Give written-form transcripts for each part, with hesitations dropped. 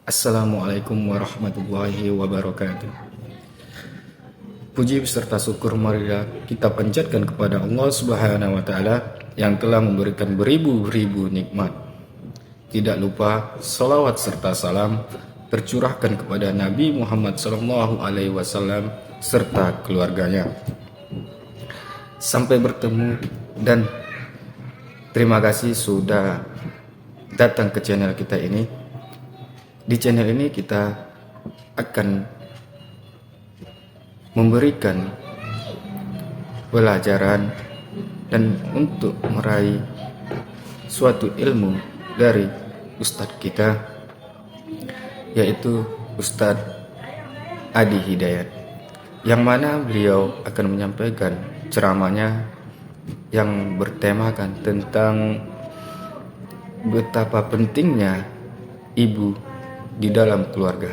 Assalamualaikum warahmatullahi wabarakatuh. Puji beserta syukur marilah kita panjatkan kepada Allah Subhanahu wa taala yang telah memberikan beribu-ribu nikmat. Tidak lupa salawat serta salam tercurahkan kepada Nabi Muhammad SAW serta keluarganya. Sampai bertemu dan terima kasih sudah datang ke channel kita ini. Di channel ini kita akan memberikan pelajaran dan untuk meraih suatu ilmu dari Ustadz kita, yaitu Ustadz Adi Hidayat, yang mana beliau akan menyampaikan ceramahnya yang bertemakan tentang betapa pentingnya ibu di dalam keluarga.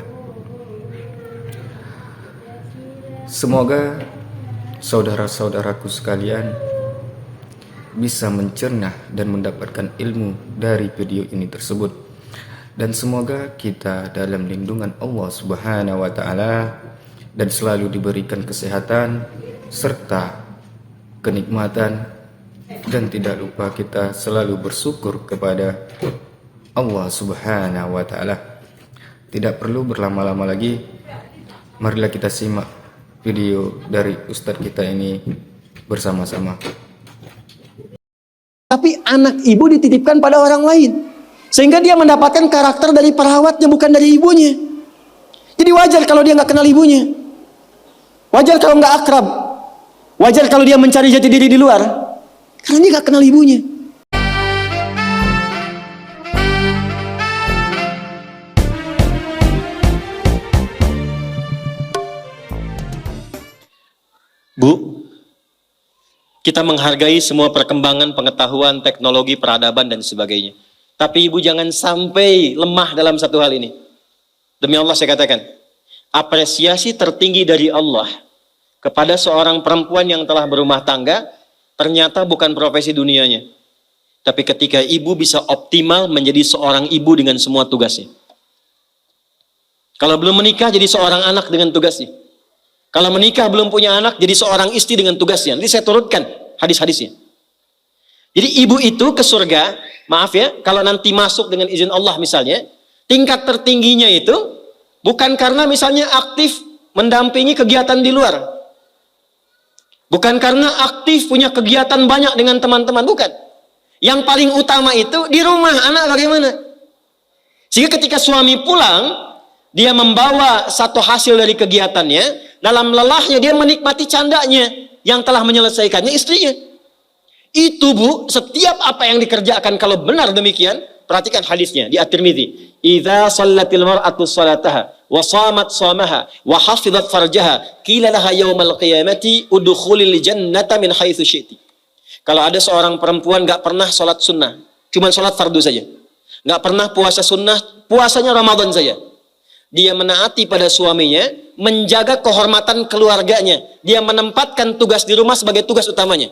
Semoga saudara-saudaraku sekalian bisa mencerna dan mendapatkan ilmu dari video ini tersebut, dan semoga kita dalam lindungan Allah Subhanahu wa taala dan selalu diberikan kesehatan serta kenikmatan, dan tidak lupa kita selalu bersyukur kepada Allah Subhanahu wa taala. Tidak perlu berlama-lama lagi, marilah kita simak video dari Ustadz kita ini bersama-sama. Tapi anak ibu dititipkan pada orang lain, sehingga dia mendapatkan karakter dari perawatnya, bukan dari ibunya. Jadi wajar kalau dia nggak kenal ibunya, wajar kalau nggak akrab, wajar kalau dia mencari jati diri di luar, karena dia nggak kenal ibunya. Bu, kita menghargai semua perkembangan pengetahuan, teknologi, peradaban, dan sebagainya. Tapi ibu jangan sampai lemah dalam satu hal ini. Demi Allah saya katakan, apresiasi tertinggi dari Allah kepada seorang perempuan yang telah berumah tangga, ternyata bukan profesi dunianya. Tapi ketika ibu bisa optimal menjadi seorang ibu dengan semua tugasnya. Kalau belum menikah, jadi seorang anak dengan tugasnya. Kalau menikah belum punya anak, jadi seorang istri dengan tugasnya. Nanti saya turutkan hadis-hadisnya. Jadi ibu itu ke surga, maaf ya, kalau nanti masuk dengan izin Allah misalnya, tingkat tertingginya itu bukan karena misalnya aktif mendampingi kegiatan di luar. Bukan karena aktif punya kegiatan banyak dengan teman-teman, bukan. Yang paling utama itu di rumah, anak bagaimana? Sehingga ketika suami pulang, dia membawa satu hasil dari kegiatannya. Dalam lelahnya dia menikmati candanya yang telah menyelesaikannya istrinya. Itu bu, setiap apa yang dikerjakan kalau benar demikian, perhatikan hadisnya di At-Tirmidzi. Idza shallatil mar'atu shalataha wa shamat shamaha wa hafizat farjaha qila laha yaumal qiyamati udkhulil jannata min haitsu syi'ti. Kalau ada seorang perempuan enggak pernah salat sunnah, cuma salat fardu saja. Enggak pernah puasa sunnah, puasanya Ramadan saja. Dia menaati pada suaminya, menjaga kehormatan keluarganya. Dia menempatkan tugas di rumah sebagai tugas utamanya.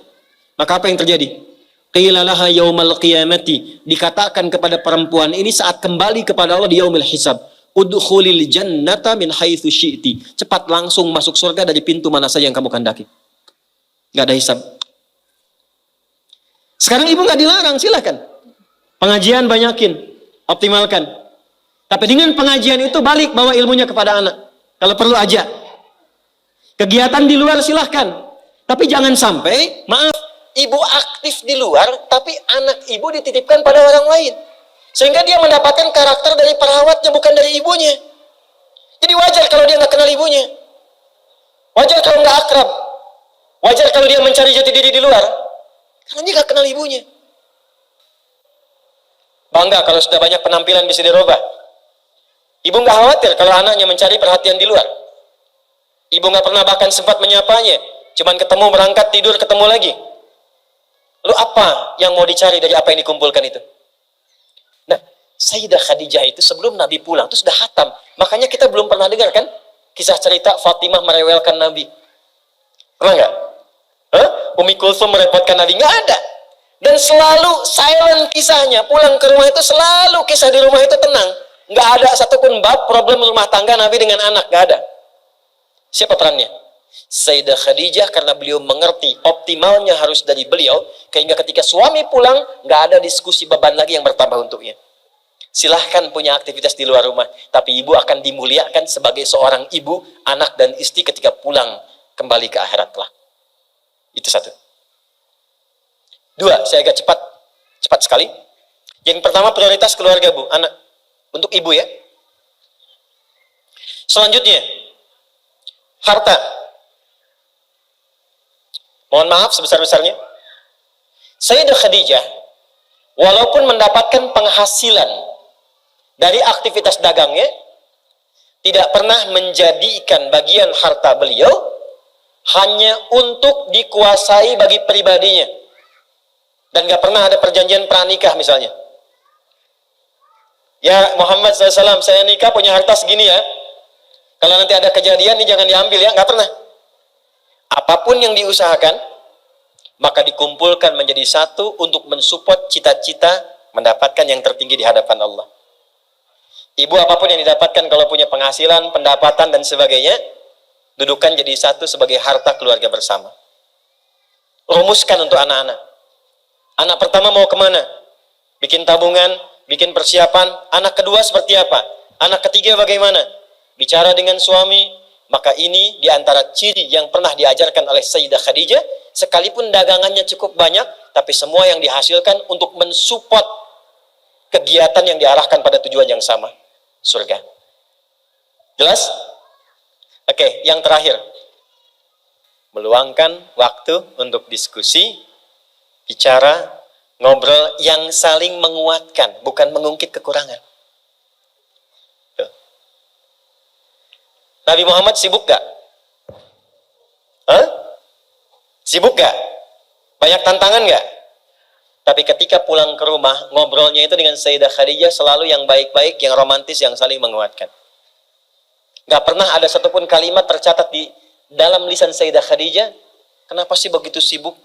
Maka apa yang terjadi? Qila laha yaumal qiyamati. Dikatakan kepada perempuan ini saat kembali kepada Allah di yaumil hisab. Udkhulil jannata min haitsu syi'ti. Cepat langsung masuk surga dari pintu mana saja yang kamu kehendaki. Enggak ada hisab. Sekarang ibu enggak dilarang, silakan. Pengajian banyakin, optimalkan. Tapi dengan pengajian itu balik bawa ilmunya kepada anak. Kalau perlu aja. Kegiatan di luar silahkan. Tapi jangan sampai, maaf, ibu aktif di luar, tapi anak ibu dititipkan pada orang lain. Sehingga dia mendapatkan karakter dari perawatnya, bukan dari ibunya. Jadi wajar kalau dia nggak kenal ibunya. Wajar kalau nggak akrab. Wajar kalau dia mencari jati diri di luar. Karena dia nggak kenal ibunya. Bangga kalau sudah banyak penampilan bisa dirubah. Ibu nggak khawatir kalau anaknya mencari perhatian di luar. Ibu nggak pernah bahkan sempat menyapanya. Cuman ketemu, berangkat, tidur, ketemu lagi. Lalu apa yang mau dicari dari apa yang dikumpulkan itu? Nah, Sayyidah Khadijah itu sebelum Nabi pulang itu sudah khatam. Makanya kita belum pernah dengar kan kisah cerita Fatimah merewelkan Nabi. Pernah nggak? Umi Kulsum merepotkan Nabi? Nggak ada. Dan selalu silent kisahnya. Pulang ke rumah itu selalu kisah di rumah itu tenang. Nggak ada satupun bab problem rumah tangga Nabi dengan anak, nggak ada. Siapa perannya? Sayyidah Khadijah, karena beliau mengerti optimalnya harus dari beliau, sehingga ketika suami pulang nggak ada diskusi beban lagi yang bertambah untuknya. Silahkan punya aktivitas di luar rumah, tapi ibu akan dimuliakan sebagai seorang ibu, anak dan istri ketika pulang kembali ke akhirat kelak. Itu satu. Dua, saya agak cepat sekali. Yang pertama, prioritas keluarga, Bu, anak, untuk ibu ya. Selanjutnya, harta. Mohon maaf sebesar-besarnya. Sayyidah Khadijah, walaupun mendapatkan penghasilan dari aktivitas dagangnya, tidak pernah menjadikan bagian harta beliau hanya untuk dikuasai bagi pribadinya. Dan gak pernah ada perjanjian pranikah misalnya. Ya Muhammad SAW, saya nikah punya harta segini ya. Kalau nanti ada kejadian ini jangan diambil ya, gak pernah. Apapun yang diusahakan, maka dikumpulkan menjadi satu untuk mensupport cita-cita mendapatkan yang tertinggi di hadapan Allah. Ibu apapun yang didapatkan kalau punya penghasilan, pendapatan dan sebagainya, dudukan jadi satu sebagai harta keluarga bersama. Rumuskan untuk anak-anak. Anak pertama mau kemana? Bikin tabungan, bikin persiapan. Anak kedua seperti apa? Anak ketiga bagaimana? Bicara dengan suami. Maka ini diantara ciri yang pernah diajarkan oleh Sayyidah Khadijah. Sekalipun dagangannya cukup banyak, tapi semua yang dihasilkan untuk mensupport kegiatan yang diarahkan pada tujuan yang sama, surga. Jelas? Oke, yang terakhir, meluangkan waktu untuk diskusi, bicara, ngobrol yang saling menguatkan, bukan mengungkit kekurangan. Tuh. Nabi Muhammad sibuk gak? Hah? Sibuk gak? Banyak tantangan gak? Tapi ketika pulang ke rumah, ngobrolnya itu dengan Sayyidah Khadijah selalu yang baik-baik, yang romantis, yang saling menguatkan. Gak pernah ada satupun kalimat tercatat di dalam lisan Sayyidah Khadijah, kenapa sih begitu sibuk?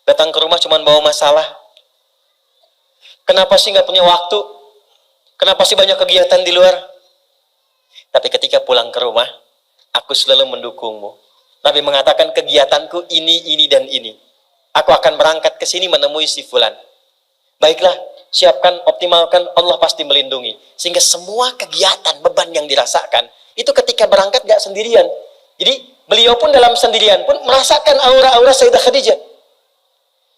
Datang ke rumah cuma bawa masalah. Kenapa sih gak punya waktu? Kenapa sih banyak kegiatan di luar? Tapi ketika pulang ke rumah, aku selalu mendukungmu. Nabi mengatakan kegiatanku ini, dan ini. Aku akan berangkat ke sini menemui si fulan. Baiklah, siapkan, optimalkan, Allah pasti melindungi. Sehingga semua kegiatan, beban yang dirasakan, itu ketika berangkat gak sendirian. Jadi beliau pun dalam sendirian pun merasakan aura-aura Sayyidah Khadijah.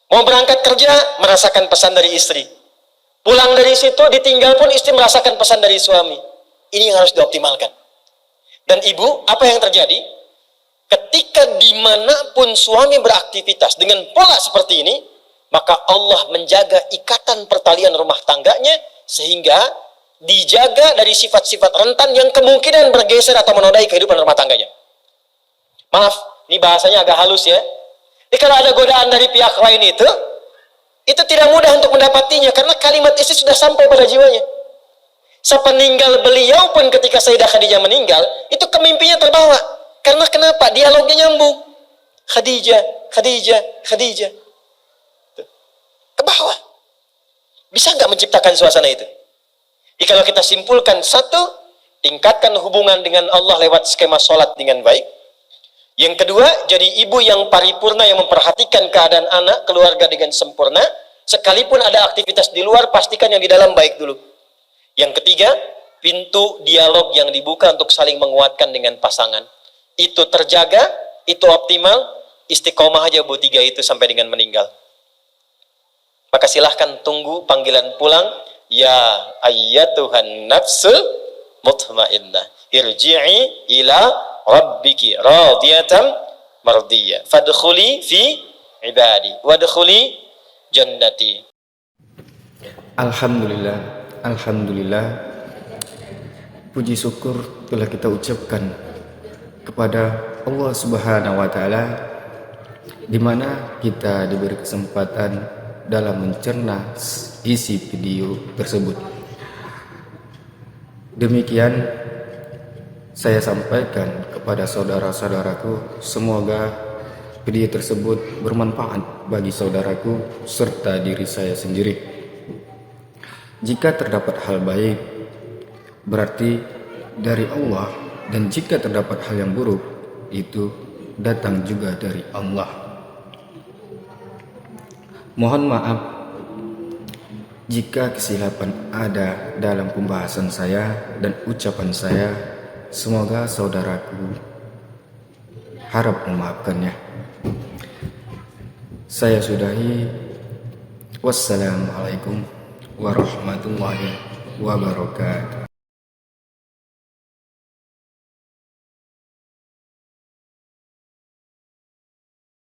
Mau berangkat kerja, merasakan pesan dari istri. Pulang dari situ, ditinggal pun istri merasakan pesan dari suami. Ini yang harus dioptimalkan. Dan ibu, apa yang terjadi? Ketika dimanapun suami beraktivitas dengan pola seperti ini, maka Allah menjaga ikatan pertalian rumah tangganya, sehingga dijaga dari sifat-sifat rentan yang kemungkinan bergeser atau menodai kehidupan rumah tangganya. Maaf, ini bahasanya agak halus ya. Jadi kalau ada godaan dari pihak lain itu tidak mudah untuk mendapatinya, karena kalimat istri sudah sampai pada jiwanya. Sepeninggal beliau pun ketika Sayyidah Khadijah meninggal, itu kemimpinya terbawa. Karena kenapa? Dialognya nyambung. Khadijah, Khadijah, Khadijah. Ke bawah. Bisa nggak menciptakan suasana itu? Jadi kalau kita simpulkan, satu, tingkatkan hubungan dengan Allah lewat skema sholat dengan baik. Yang kedua, jadi ibu yang paripurna yang memperhatikan keadaan anak, keluarga dengan sempurna. Sekalipun ada aktivitas di luar, pastikan yang di dalam baik dulu. Yang ketiga, pintu dialog yang dibuka untuk saling menguatkan dengan pasangan. Itu terjaga, itu optimal, istiqomah aja Bu, 3 itu sampai dengan meninggal. Maka silahkan tunggu panggilan pulang. Ya ayyatuhan nafsul mutmainnah, irji'i ila rabbiki radiyatan mardiyah, fadkhuli fi ibadi wadkhuli jannati. Alhamdulillah. Alhamdulillah, puji syukur telah kita ucapkan kepada Allah Subhanahu wa Ta'ala, di mana kita diberi kesempatan dalam mencerna isi video tersebut. Demikian saya sampaikan kepada saudara-saudaraku, semoga video tersebut bermanfaat bagi saudaraku serta diri saya sendiri. Jika terdapat hal baik, berarti dari Allah, dan jika terdapat hal yang buruk, itu datang juga dari Allah. Mohon maaf jika kesilapan ada dalam pembahasan saya dan ucapan saya. Semoga saudaraku harap memaafkannya. Saya sudahi. Wassalamualaikum warahmatullahi wabarakatuh.